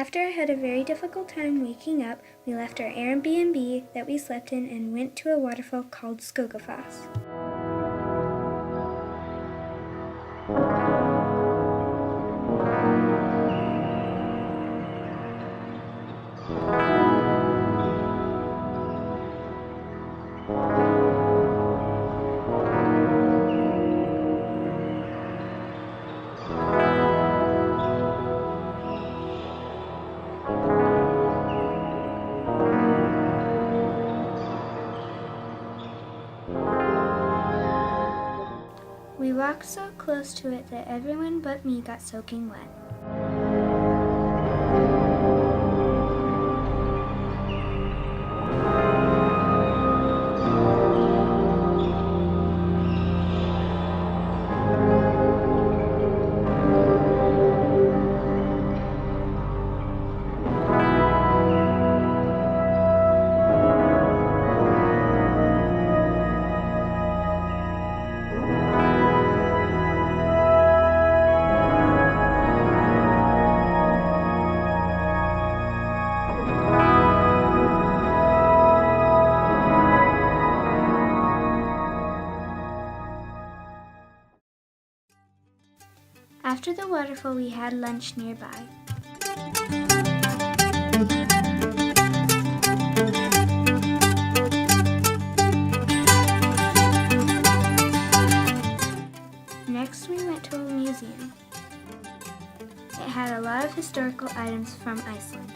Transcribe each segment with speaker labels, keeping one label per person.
Speaker 1: After I had a very difficult time waking up, we left our Airbnb that we slept in and went to a waterfall called Skógafoss. We walked so close to it that everyone but me got soaking wet. After the waterfall, we had lunch nearby. Next, we went to a museum. It had a lot of historical items from Iceland.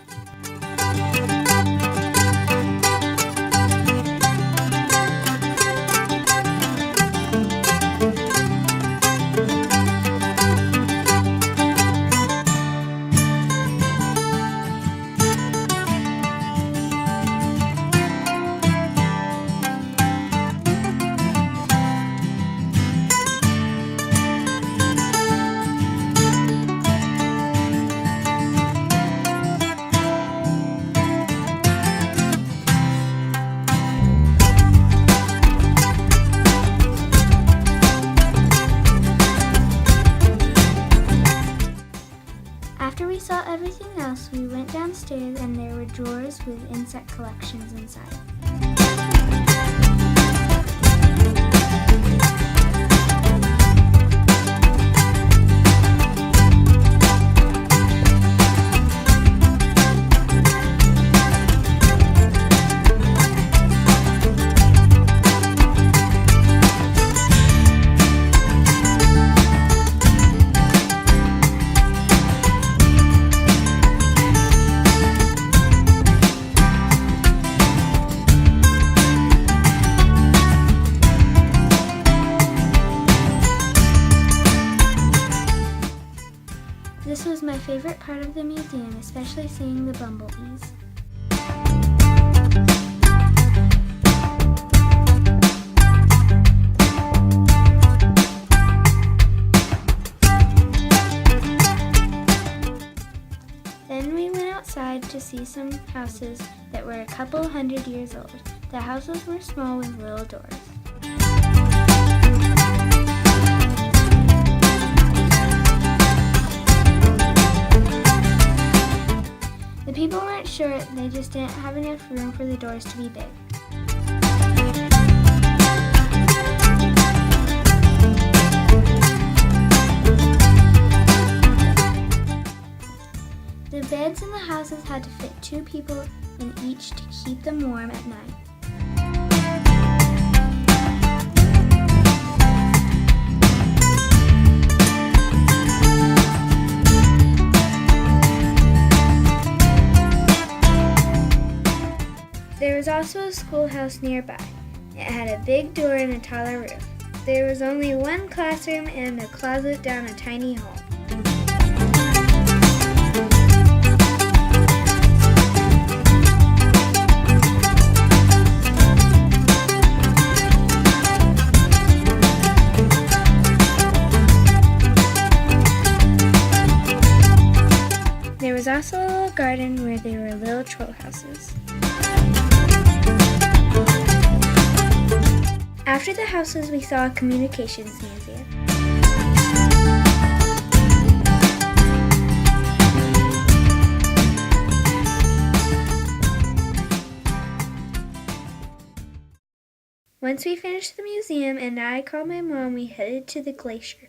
Speaker 1: After we saw everything else, we went downstairs and there were drawers with insect collections inside. This was my favorite part of the museum, especially seeing the bumblebees. Then we went outside to see some houses that were a couple 100 years old. The houses were small with little doors. The people weren't sure, they just didn't have enough room for the doors to be big. The beds in the houses had to fit 2 people in each to keep them warm at night. There was also a schoolhouse nearby. It had a big door and a taller roof. There was only one classroom and a closet down a tiny hall. There was also a little garden where there were little troll houses. After the houses, we saw a communications museum. Once we finished the museum and I called my mom, we headed to the glacier.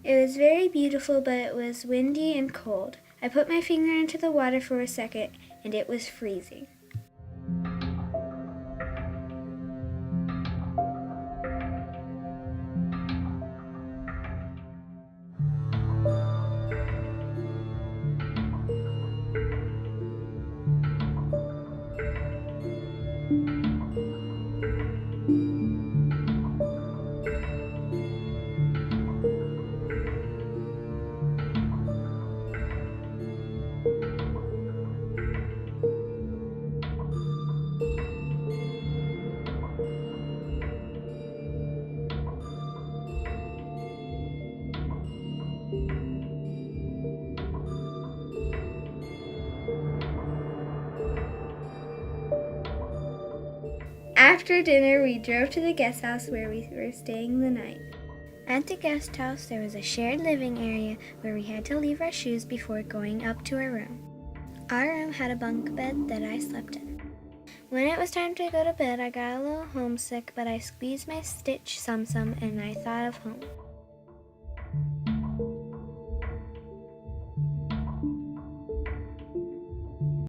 Speaker 1: It was very beautiful, but it was windy and cold. I put my finger into the water for a second, and it was freezing. After dinner, we drove to the guest house where we were staying the night. At the guest house, there was a shared living area where we had to leave our shoes before going up to our room. Our room had a bunk bed that I slept in. When it was time to go to bed, I got a little homesick, but I squeezed my Stitch Sum Sum and I thought of home.